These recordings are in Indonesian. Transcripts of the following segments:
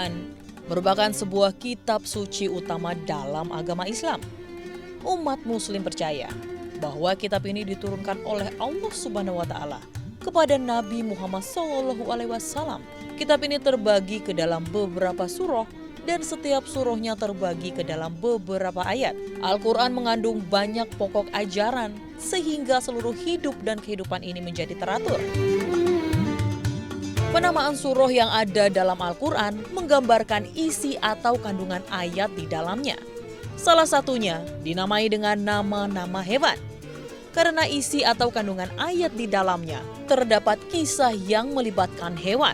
Al-Quran merupakan sebuah kitab suci utama dalam agama Islam. Umat Muslim percaya bahwa kitab ini diturunkan oleh Allah Subhanahu wa Ta'ala kepada Nabi Muhammad SAW. Kitab ini terbagi ke dalam beberapa surah dan setiap surahnya terbagi ke dalam beberapa ayat. Al-Quran mengandung banyak pokok ajaran sehingga seluruh hidup dan kehidupan ini menjadi teratur. Penamaan surah yang ada dalam Al-Quran menggambarkan isi atau kandungan ayat di dalamnya. Salah satunya dinamai dengan nama-nama hewan. Karena isi atau kandungan ayat di dalamnya terdapat kisah yang melibatkan hewan.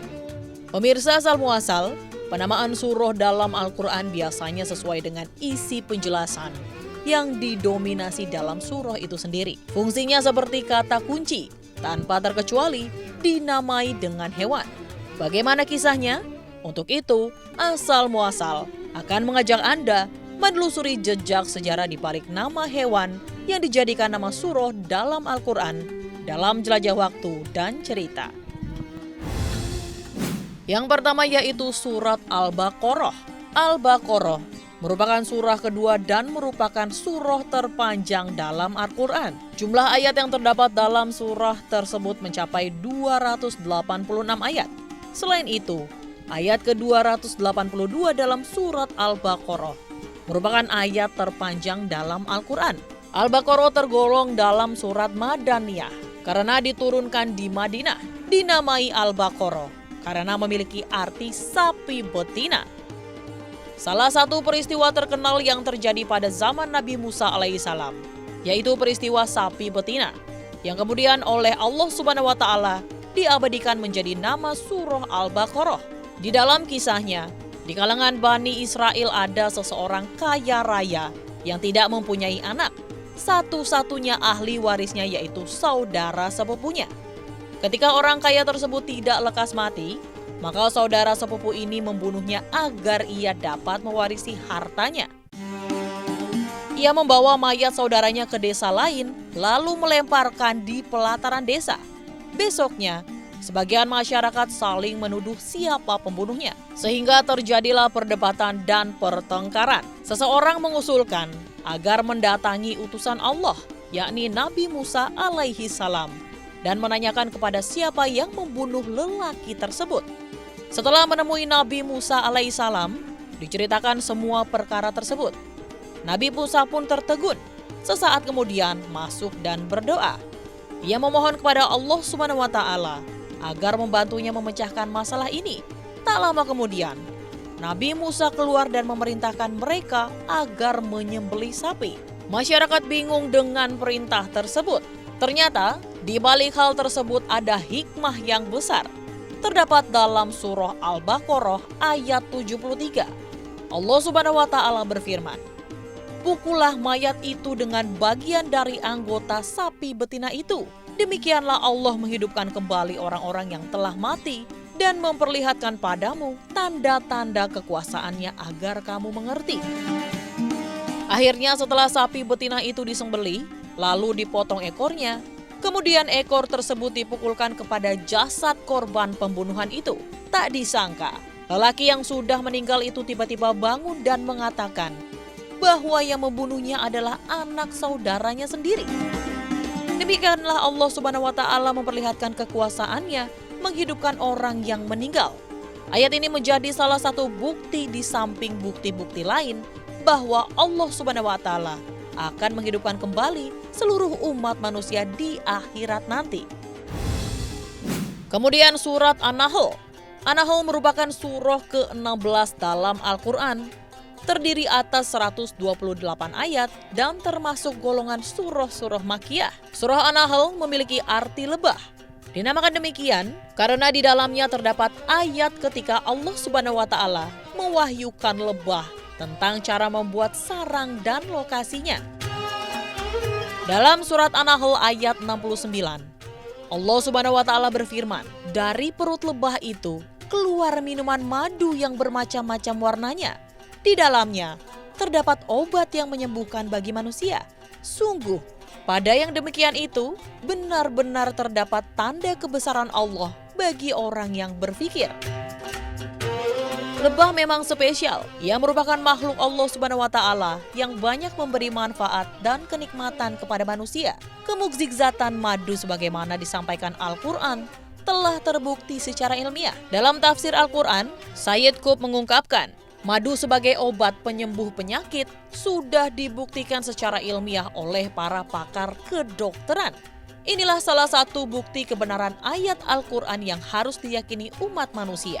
Pemirsa asal muasal, penamaan surah dalam Al-Quran biasanya sesuai dengan isi penjelasan yang didominasi dalam surah itu sendiri. Fungsinya seperti kata kunci, tanpa terkecuali dinamai dengan hewan. Bagaimana kisahnya? Untuk itu, asal muasal akan mengajak Anda menelusuri jejak sejarah di balik nama hewan yang dijadikan nama surah dalam Al-Quran dalam jelajah waktu dan cerita. Yang pertama yaitu surat Al-Baqarah. Al-Baqarah merupakan surah kedua dan merupakan surah terpanjang dalam Al-Quran. Jumlah ayat yang terdapat dalam surah tersebut mencapai 286 ayat. Selain itu, ayat ke-282 dalam surat Al-Baqarah merupakan ayat terpanjang dalam Al-Quran. Al-Baqarah tergolong dalam surat Madaniyah karena diturunkan di Madinah. Dinamai Al-Baqarah karena memiliki arti sapi betina. Salah satu peristiwa terkenal yang terjadi pada zaman Nabi Musa alaihissalam, yaitu peristiwa sapi betina, yang kemudian oleh Allah Subhanahu wa Ta'ala diabadikan menjadi nama surah Al-Baqarah. Di dalam kisahnya, di kalangan Bani Israel ada seseorang kaya raya yang tidak mempunyai anak. Satu-satunya ahli warisnya yaitu saudara sepupunya. Ketika orang kaya tersebut tidak lekas mati, maka saudara sepupu ini membunuhnya agar ia dapat mewarisi hartanya. Ia membawa mayat saudaranya ke desa lain, lalu melemparkan di pelataran desa. Besoknya, sebagian masyarakat saling menuduh siapa pembunuhnya, sehingga terjadilah perdebatan dan pertengkaran. Seseorang mengusulkan agar mendatangi utusan Allah, yakni Nabi Musa alaihi salam, dan menanyakan kepada siapa yang membunuh lelaki tersebut. Setelah menemui Nabi Musa alaihissalam, diceritakan semua perkara tersebut. Nabi Musa pun tertegun. Sesaat kemudian masuk dan berdoa. Ia memohon kepada Allah Subhanahu wa Ta'ala agar membantunya memecahkan masalah ini. Tak lama kemudian, Nabi Musa keluar dan memerintahkan mereka agar menyembelih sapi. Masyarakat bingung dengan perintah tersebut. Ternyata, di balik hal tersebut ada hikmah yang besar. Terdapat dalam surah Al-Baqarah ayat 73. Allah Subhanahu wa Ta'ala berfirman, "Pukullah mayat itu dengan bagian dari anggota sapi betina itu. Demikianlah Allah menghidupkan kembali orang-orang yang telah mati dan memperlihatkan padamu tanda-tanda kekuasaannya agar kamu mengerti." Akhirnya setelah sapi betina itu disembelih, lalu dipotong ekornya, kemudian ekor tersebut dipukulkan kepada jasad korban pembunuhan itu. Tak disangka, lelaki yang sudah meninggal itu tiba-tiba bangun dan mengatakan bahwa yang membunuhnya adalah anak saudaranya sendiri. Demikianlah Allah Subhanahu wa Ta'ala memperlihatkan kekuasaannya menghidupkan orang yang meninggal. Ayat ini menjadi salah satu bukti di samping bukti-bukti lain bahwa Allah Subhanahu wa Ta'ala akan menghidupkan kembali seluruh umat manusia di akhirat nanti. Kemudian surat An-Nahl. An-Nahl merupakan surah ke-16 dalam Al-Quran. Terdiri atas 128 ayat dan termasuk golongan surah-surah Makkiyah. Surah An-Nahl memiliki arti lebah. Dinamakan demikian karena di dalamnya terdapat ayat ketika Allah Subhanahu wa Ta'ala mewahyukan lebah tentang cara membuat sarang dan lokasinya. Dalam surat An-Nahl ayat 69, Allah Subhanahu wa Ta'ala berfirman, "Dari perut lebah itu keluar minuman madu yang bermacam-macam warnanya. Di dalamnya terdapat obat yang menyembuhkan bagi manusia. Sungguh, pada yang demikian itu benar-benar terdapat tanda kebesaran Allah bagi orang yang berpikir." Lebah memang spesial. Ia merupakan makhluk Allah Subhanahu wa Ta'ala yang banyak memberi manfaat dan kenikmatan kepada manusia. Kemukjizatan madu sebagaimana disampaikan Al-Quran telah terbukti secara ilmiah. Dalam tafsir Al-Quran, Sayyid Qutb mengungkapkan, madu sebagai obat penyembuh penyakit sudah dibuktikan secara ilmiah oleh para pakar kedokteran. Inilah salah satu bukti kebenaran ayat Al-Quran yang harus diyakini umat manusia.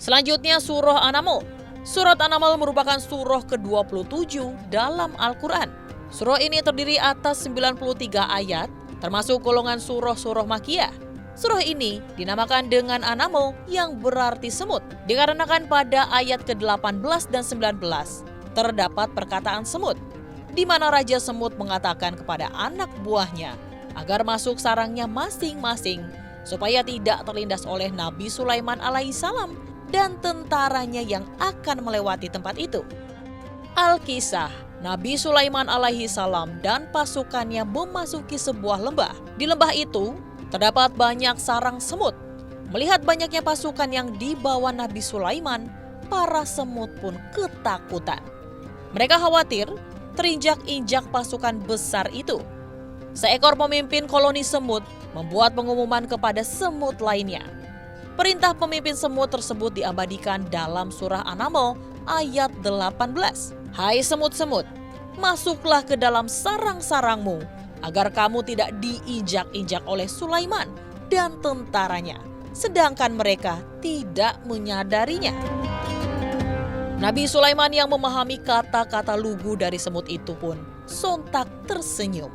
Selanjutnya surah An-Naml. Surat An-Naml merupakan surah ke-27 dalam Al-Quran. Surah ini terdiri atas 93 ayat, termasuk golongan surah-surah Makkiyah. Surah ini dinamakan dengan An-Naml yang berarti semut, dikarenakan pada ayat ke-18 dan 19 terdapat perkataan semut, di mana Raja Semut mengatakan kepada anak buahnya agar masuk sarangnya masing-masing supaya tidak terlindas oleh Nabi Sulaiman alaihissalam dan tentaranya yang akan melewati tempat itu. Al-Kisah, Nabi Sulaiman alaihissalam dan pasukannya memasuki sebuah lembah. Di lembah itu terdapat banyak sarang semut. Melihat banyaknya pasukan yang dibawa Nabi Sulaiman, para semut pun ketakutan. Mereka khawatir terinjak-injak pasukan besar itu. Seekor pemimpin koloni semut membuat pengumuman kepada semut lainnya. Perintah pemimpin semut tersebut diabadikan dalam surah An-Naml ayat 18. Hai semut-semut, masuklah ke dalam sarang-sarangmu agar kamu tidak diinjak-injak oleh Sulaiman dan tentaranya, sedangkan mereka tidak menyadarinya. Nabi Sulaiman yang memahami kata-kata lugu dari semut itu pun sontak tersenyum.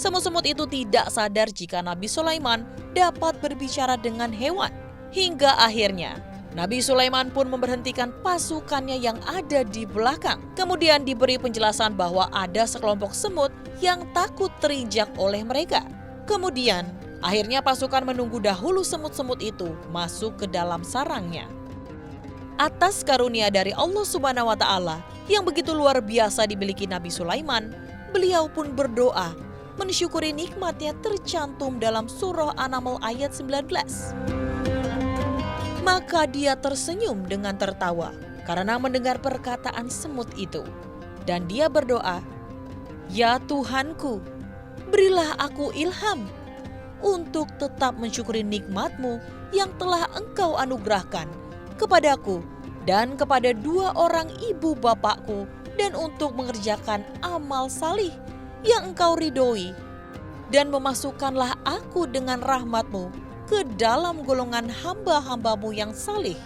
Semut-semut itu tidak sadar jika Nabi Sulaiman dapat berbicara dengan hewan. Hingga akhirnya, Nabi Sulaiman pun memberhentikan pasukannya yang ada di belakang. Kemudian diberi penjelasan bahwa ada sekelompok semut yang takut terinjak oleh mereka. Kemudian, akhirnya pasukan menunggu dahulu semut-semut itu masuk ke dalam sarangnya. Atas karunia dari Allah Subhanahu wa Ta'ala yang begitu luar biasa dimiliki Nabi Sulaiman, beliau pun berdoa mensyukuri nikmatnya tercantum dalam surah An-Naml ayat 19. Maka dia tersenyum dengan tertawa karena mendengar perkataan semut itu. Dan dia berdoa, "Ya Tuhanku, berilah aku ilham untuk tetap mensyukuri nikmat-Mu yang telah Engkau anugerahkan kepadaku dan kepada dua orang ibu bapakku, dan untuk mengerjakan amal salih yang Engkau ridhoi, dan memasukkanlah aku dengan rahmat-Mu ke dalam golongan hamba-hamba-Mu yang salih."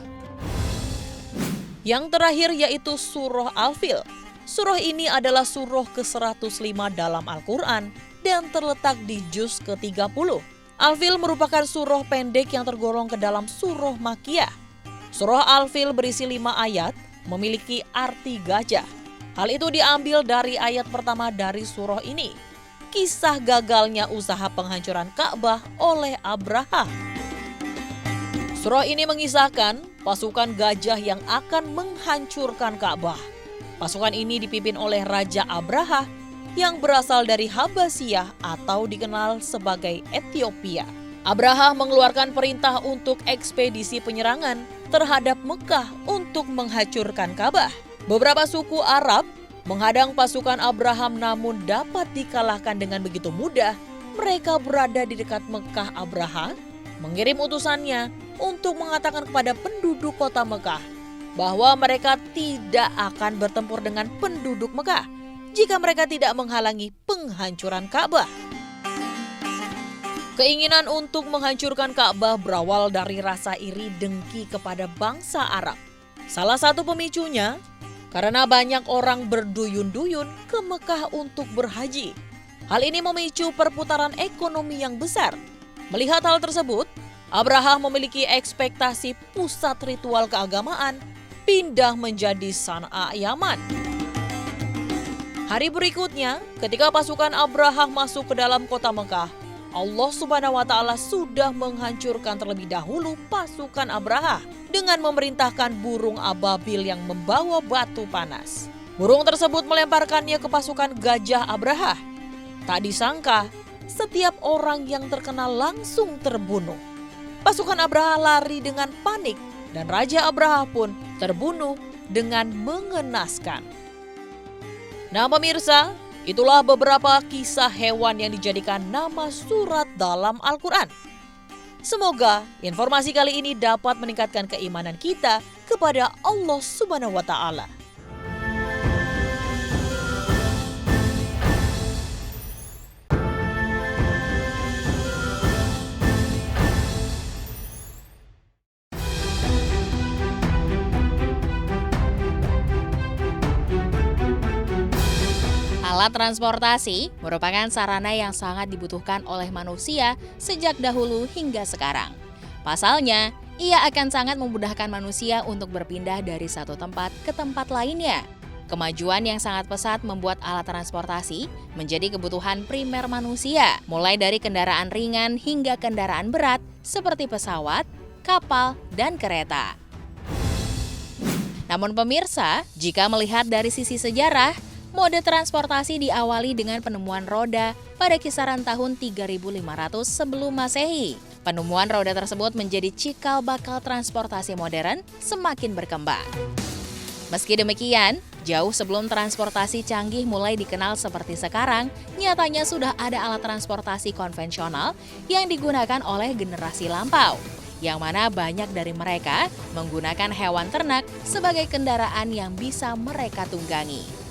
Yang terakhir yaitu surah Al-Fil. Surah ini adalah surah ke-105 dalam Al-Quran dan terletak di juz ke-30. Al-Fil merupakan surah pendek yang tergolong ke dalam surah Makkiyah. Surah Al-Fil berisi 5 ayat, memiliki arti gajah. Hal itu diambil dari ayat pertama dari surah ini. Kisah gagalnya usaha penghancuran Ka'bah oleh Abraha. Surah ini mengisahkan pasukan gajah yang akan menghancurkan Ka'bah. Pasukan ini dipimpin oleh Raja Abraha yang berasal dari Habasiyah atau dikenal sebagai Ethiopia. Abraha mengeluarkan perintah untuk ekspedisi penyerangan terhadap Mekah untuk menghancurkan Ka'bah. Beberapa suku Arab menghadang pasukan Abraham namun dapat dikalahkan dengan begitu mudah. Mereka berada di dekat Mekah. Abraha mengirim utusannya untuk mengatakan kepada penduduk kota Mekah bahwa mereka tidak akan bertempur dengan penduduk Mekah jika mereka tidak menghalangi penghancuran Ka'bah. Keinginan untuk menghancurkan Ka'bah berawal dari rasa iri dengki kepada bangsa Arab. Salah satu pemicunya karena banyak orang berduyun-duyun ke Mekah untuk berhaji. Hal ini memicu perputaran ekonomi yang besar. Melihat hal tersebut, Abraha memiliki ekspektasi pusat ritual keagamaan pindah menjadi San'a, Yaman. Hari berikutnya, ketika pasukan Abraha masuk ke dalam kota Mekah, Allah Subhanahu wa Ta'ala sudah menghancurkan terlebih dahulu pasukan Abraha dengan memerintahkan burung ababil yang membawa batu panas. Burung tersebut melemparkannya ke pasukan gajah Abraha. Tak disangka, setiap orang yang terkena langsung terbunuh. Pasukan Abraha lari dengan panik dan Raja Abraha pun terbunuh dengan mengenaskan. Nah pemirsa, itulah beberapa kisah hewan yang dijadikan nama surat dalam Al-Quran. Semoga informasi kali ini dapat meningkatkan keimanan kita kepada Allah Subhanahu wa Ta'ala. Alat transportasi merupakan sarana yang sangat dibutuhkan oleh manusia sejak dahulu hingga sekarang. Pasalnya, ia akan sangat memudahkan manusia untuk berpindah dari satu tempat ke tempat lainnya. Kemajuan yang sangat pesat membuat alat transportasi menjadi kebutuhan primer manusia, mulai dari kendaraan ringan hingga kendaraan berat seperti pesawat, kapal, dan kereta. Namun pemirsa, jika melihat dari sisi sejarah, mode transportasi diawali dengan penemuan roda pada kisaran tahun 3500 sebelum Masehi. Penemuan roda tersebut menjadi cikal bakal transportasi modern semakin berkembang. Meski demikian, jauh sebelum transportasi canggih mulai dikenal seperti sekarang, nyatanya sudah ada alat transportasi konvensional yang digunakan oleh generasi lampau, yang mana banyak dari mereka menggunakan hewan ternak sebagai kendaraan yang bisa mereka tunggangi.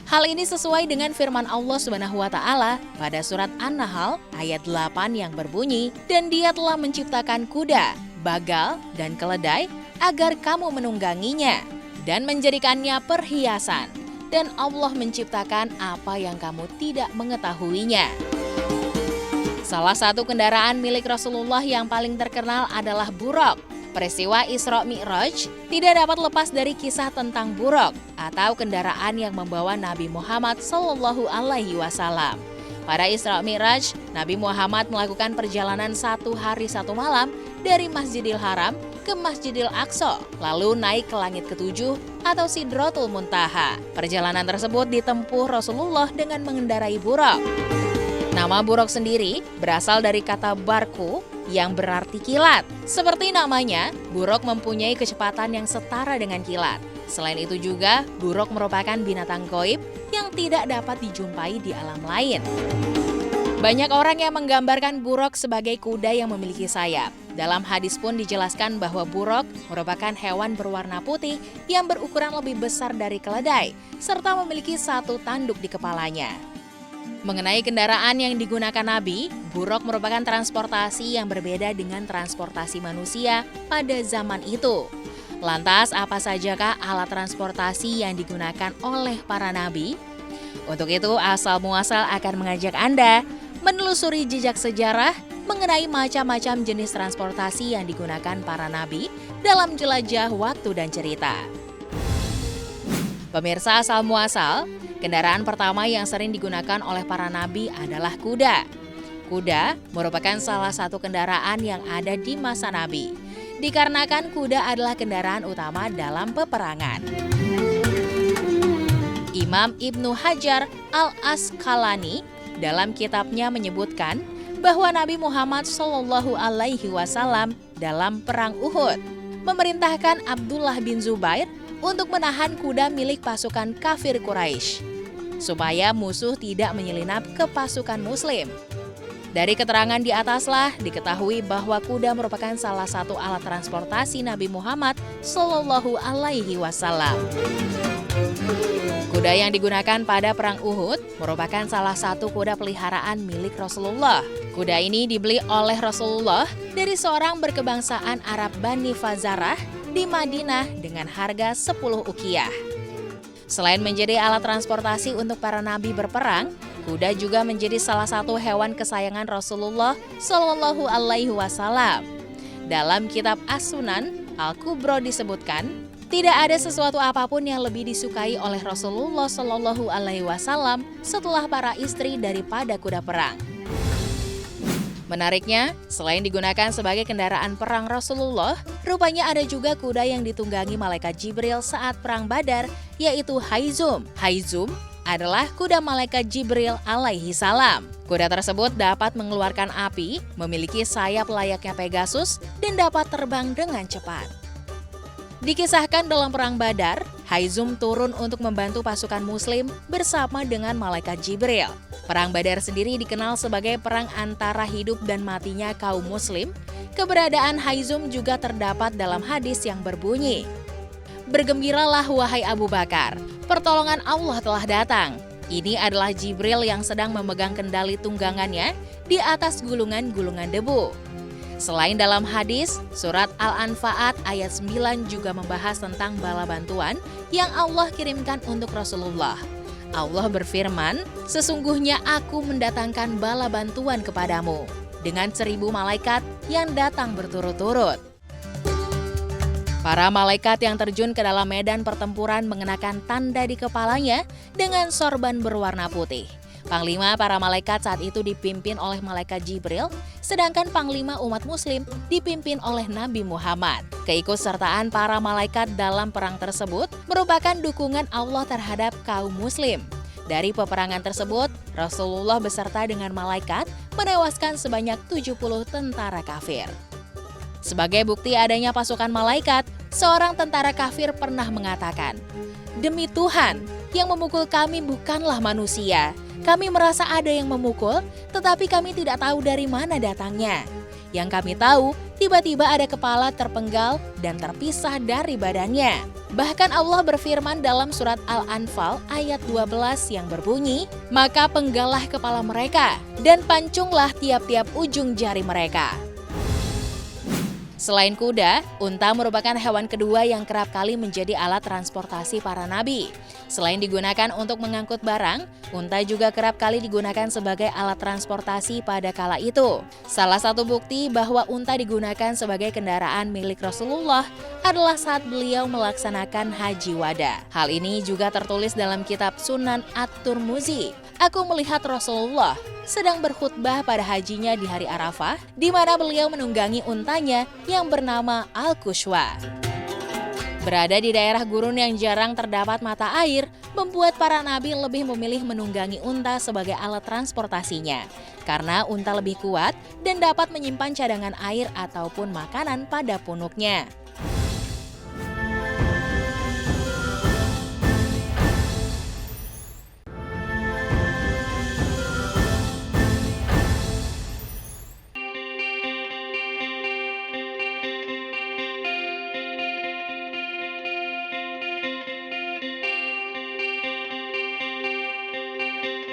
Hal ini sesuai dengan firman Allah Subhanahu wa Ta'ala pada surat An-Nahl ayat 8 yang berbunyi, "Dan Dia telah menciptakan kuda, bagal, dan keledai agar kamu menungganginya dan menjadikannya perhiasan, dan Allah menciptakan apa yang kamu tidak mengetahuinya." Salah satu kendaraan milik Rasulullah yang paling terkenal adalah buraq. Peristiwa Isra Mi'raj tidak dapat lepas dari kisah tentang buraq atau kendaraan yang membawa Nabi Muhammad SAW. Pada Isra Mi'raj, Nabi Muhammad melakukan perjalanan 1 hari 1 malam dari Masjidil Haram ke Masjidil Aqsa, lalu naik ke langit ke-7 atau Sidratul Muntaha. Perjalanan tersebut ditempuh Rasulullah dengan mengendarai buraq. Nama buraq sendiri berasal dari kata barku yang berarti kilat. Seperti namanya, buraq mempunyai kecepatan yang setara dengan kilat. Selain itu juga, buraq merupakan binatang gaib yang tidak dapat dijumpai di alam lain. Banyak orang yang menggambarkan buraq sebagai kuda yang memiliki sayap. Dalam hadis pun dijelaskan bahwa buraq merupakan hewan berwarna putih yang berukuran lebih besar dari keledai, serta memiliki 1 tanduk di kepalanya. Mengenai kendaraan yang digunakan Nabi, buraq merupakan transportasi yang berbeda dengan transportasi manusia pada zaman itu. Lantas, apa sajakah alat transportasi yang digunakan oleh para nabi? Untuk itu, Asal Muasal akan mengajak Anda menelusuri jejak sejarah mengenai macam-macam jenis transportasi yang digunakan para nabi dalam jelajah waktu dan cerita. Pemirsa Asal Muasal, kendaraan pertama yang sering digunakan oleh para nabi adalah kuda. Kuda merupakan salah satu kendaraan yang ada di masa nabi, dikarenakan kuda adalah kendaraan utama dalam peperangan. Imam Ibnu Hajar Al-Asqalani dalam kitabnya menyebutkan bahwa Nabi Muhammad SAW dalam perang Uhud memerintahkan Abdullah bin Zubair untuk menahan kuda milik pasukan kafir Quraisy, supaya musuh tidak menyelinap ke pasukan muslim. Dari keterangan di ataslah diketahui bahwa kuda merupakan salah satu alat transportasi Nabi Muhammad SAW. Kuda yang digunakan pada perang Uhud merupakan salah satu kuda peliharaan milik Rasulullah. Kuda ini dibeli oleh Rasulullah dari seorang berkebangsaan Arab Bani Fazarah di Madinah dengan harga 10 uqiyah. Selain menjadi alat transportasi untuk para nabi berperang, kuda juga menjadi salah satu hewan kesayangan Rasulullah SAW. Dalam kitab As-Sunan Al-Kubro disebutkan, tidak ada sesuatu apapun yang lebih disukai oleh Rasulullah SAW setelah para istri daripada kuda perang. Menariknya, selain digunakan sebagai kendaraan perang Rasulullah, rupanya ada juga kuda yang ditunggangi malaikat Jibril saat perang Badar, yaitu Haizum. Haizum adalah kuda malaikat Jibril alaihi salam. Kuda tersebut dapat mengeluarkan api, memiliki sayap layaknya Pegasus, dan dapat terbang dengan cepat. Dikisahkan dalam Perang Badar, Haizum turun untuk membantu pasukan Muslim bersama dengan malaikat Jibril. Perang Badar sendiri dikenal sebagai perang antara hidup dan matinya kaum Muslim. Keberadaan Haizum juga terdapat dalam hadis yang berbunyi, "Bergembiralah wahai Abu Bakar, pertolongan Allah telah datang. Ini adalah Jibril yang sedang memegang kendali tunggangannya di atas gulungan-gulungan debu." Selain dalam hadis, surat Al-Anfa'at ayat 9 juga membahas tentang bala bantuan yang Allah kirimkan untuk Rasulullah. Allah berfirman, "Sesungguhnya aku mendatangkan bala bantuan kepadamu dengan 1.000 malaikat yang datang berturut-turut." Para malaikat yang terjun ke dalam medan pertempuran mengenakan tanda di kepalanya dengan sorban berwarna putih. Panglima para malaikat saat itu dipimpin oleh malaikat Jibril, sedangkan panglima umat muslim dipimpin oleh Nabi Muhammad. Keikutsertaan para malaikat dalam perang tersebut merupakan dukungan Allah terhadap kaum muslim. Dari peperangan tersebut, Rasulullah beserta dengan malaikat menewaskan sebanyak 70 tentara kafir. Sebagai bukti adanya pasukan malaikat, seorang tentara kafir pernah mengatakan, "Demi Tuhan, yang memukul kami bukanlah manusia. Kami merasa ada yang memukul, tetapi kami tidak tahu dari mana datangnya. Yang kami tahu, tiba-tiba ada kepala terpenggal dan terpisah dari badannya." Bahkan Allah berfirman dalam surat Al-Anfal ayat 12 yang berbunyi, "Maka penggalah kepala mereka dan pancunglah tiap-tiap ujung jari mereka." Selain kuda, unta merupakan hewan kedua yang kerap kali menjadi alat transportasi para nabi. Selain digunakan untuk mengangkut barang, unta juga kerap kali digunakan sebagai alat transportasi pada kala itu. Salah satu bukti bahwa unta digunakan sebagai kendaraan milik Rasulullah adalah saat beliau melaksanakan Haji Wada. Hal ini juga tertulis dalam kitab Sunan At-Tirmidzi. Aku melihat Rasulullah sedang berkhutbah pada hajinya di hari Arafah, di mana beliau menunggangi untanya yang bernama Al-Kushwa. Berada di daerah gurun yang jarang terdapat mata air, membuat para nabi lebih memilih menunggangi unta sebagai alat transportasinya. Karena unta lebih kuat dan dapat menyimpan cadangan air ataupun makanan pada punuknya.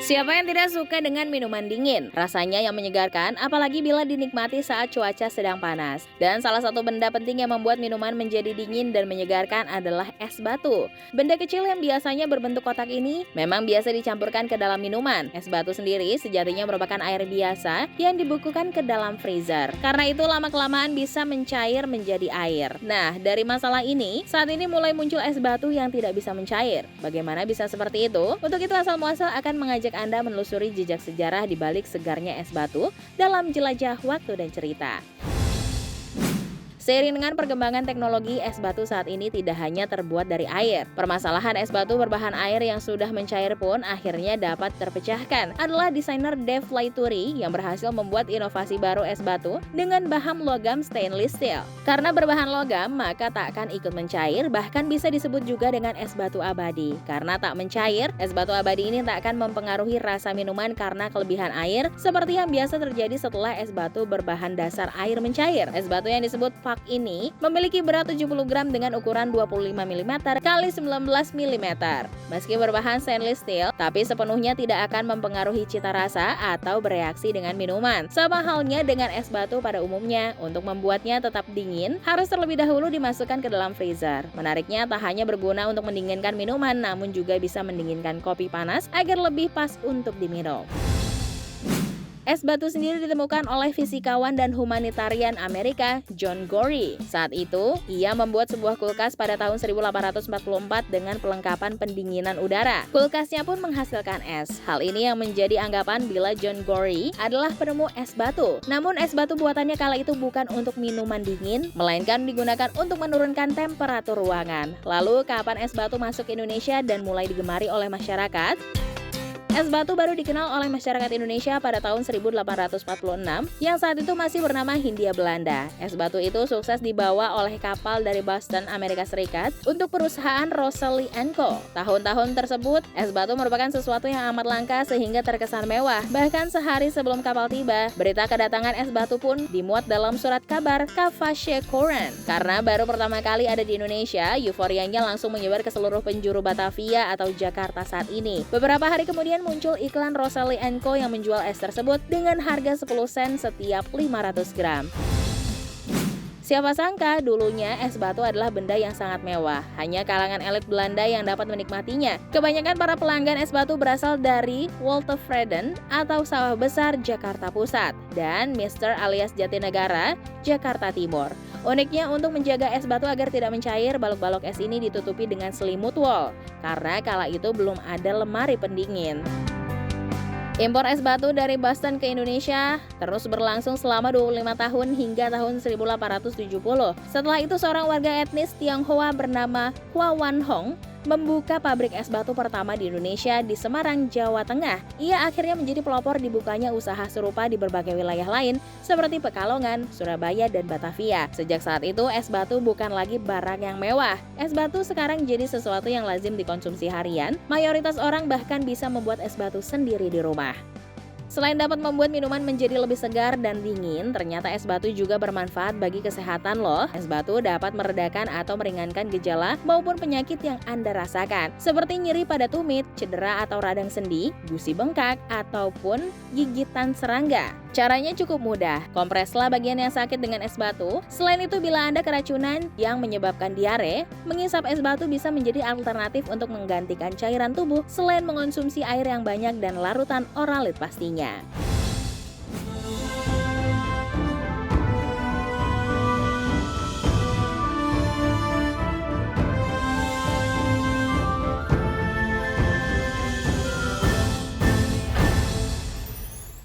Siapa yang tidak suka dengan minuman dingin? Rasanya yang menyegarkan, apalagi bila dinikmati saat cuaca sedang panas. Dan salah satu benda penting yang membuat minuman menjadi dingin dan menyegarkan adalah es batu. Benda kecil yang biasanya berbentuk kotak ini memang biasa dicampurkan ke dalam minuman. Es batu sendiri sejatinya merupakan air biasa yang dibukukan ke dalam freezer. Karena itu lama-kelamaan bisa mencair menjadi air. Nah, dari masalah ini, saat ini mulai muncul es batu yang tidak bisa mencair. Bagaimana bisa seperti itu? Untuk itu asal muasal akan mengajak Anda menelusuri jejak sejarah di balik segarnya es batu dalam jelajah waktu dan cerita. Seiring dengan perkembangan teknologi, es batu saat ini tidak hanya terbuat dari air. Permasalahan es batu berbahan air yang sudah mencair pun akhirnya dapat terpecahkan. Adalah desainer Dave Laituri yang berhasil membuat inovasi baru es batu dengan bahan logam stainless steel. Karena berbahan logam, maka tak akan ikut mencair, bahkan bisa disebut juga dengan es batu abadi. Karena tak mencair, es batu abadi ini tak akan mempengaruhi rasa minuman karena kelebihan air, seperti yang biasa terjadi setelah es batu berbahan dasar air mencair. Es batu yang disebut ini memiliki berat 70 gram dengan ukuran 25 mm x 19 mm. Meski berbahan stainless steel, tapi sepenuhnya tidak akan mempengaruhi cita rasa atau bereaksi dengan minuman. Sama halnya dengan es batu pada umumnya, untuk membuatnya tetap dingin, harus terlebih dahulu dimasukkan ke dalam freezer. Menariknya, tak hanya berguna untuk mendinginkan minuman, namun juga bisa mendinginkan kopi panas agar lebih pas untuk diminum. Es batu sendiri ditemukan oleh fisikawan dan humanitarian Amerika John Gorey. Saat itu, ia membuat sebuah kulkas pada tahun 1844 dengan pelengkapan pendinginan udara. Kulkasnya pun menghasilkan es. Hal ini yang menjadi anggapan bila John Gorey adalah penemu es batu. Namun es batu buatannya kala itu bukan untuk minuman dingin, melainkan digunakan untuk menurunkan temperatur ruangan. Lalu, kapan es batu masuk ke Indonesia dan mulai digemari oleh masyarakat? Es batu baru dikenal oleh masyarakat Indonesia pada tahun 1846 yang saat itu masih bernama Hindia Belanda. Es batu itu sukses dibawa oleh kapal dari Boston, Amerika Serikat untuk perusahaan Rosely & Co. Tahun-tahun tersebut, es batu merupakan sesuatu yang amat langka sehingga terkesan mewah. Bahkan sehari sebelum kapal tiba, berita kedatangan es batu pun dimuat dalam surat kabar Kavache Courant. Karena baru pertama kali ada di Indonesia, euforianya langsung menyebar ke seluruh penjuru Batavia atau Jakarta saat ini. Beberapa hari kemudian muncul iklan Rosely & Co yang menjual es tersebut dengan harga 10 sen setiap 500 gram. Siapa sangka dulunya es batu adalah benda yang sangat mewah. Hanya kalangan elit Belanda yang dapat menikmatinya. Kebanyakan para pelanggan es batu berasal dari Woltevreden atau Sawah Besar, Jakarta Pusat, dan Mr. alias Jatinegara, Jakarta Timur. Uniknya, untuk menjaga es batu agar tidak mencair, balok-balok es ini ditutupi dengan selimut wol, karena kala itu belum ada lemari pendingin. Impor es batu dari Boston ke Indonesia terus berlangsung selama 25 tahun hingga tahun 1870. Setelah itu seorang warga etnis Tionghoa bernama Hua Wan Hong membuka pabrik es batu pertama di Indonesia di Semarang, Jawa Tengah. Ia akhirnya menjadi pelopor dibukanya usaha serupa di berbagai wilayah lain seperti Pekalongan, Surabaya, dan Batavia. Sejak saat itu, es batu bukan lagi barang yang mewah. Es batu sekarang jadi sesuatu yang lazim dikonsumsi harian. Mayoritas orang bahkan bisa membuat es batu sendiri di rumah. Selain dapat membuat minuman menjadi lebih segar dan dingin, ternyata es batu juga bermanfaat bagi kesehatan loh. Es batu dapat meredakan atau meringankan gejala maupun penyakit yang Anda rasakan, seperti nyeri pada tumit, cedera atau radang sendi, gusi bengkak, ataupun gigitan serangga. Caranya cukup mudah, kompreslah bagian yang sakit dengan es batu. Selain itu, bila Anda keracunan yang menyebabkan diare, mengisap es batu bisa menjadi alternatif untuk menggantikan cairan tubuh selain mengonsumsi air yang banyak dan larutan oralit pastinya.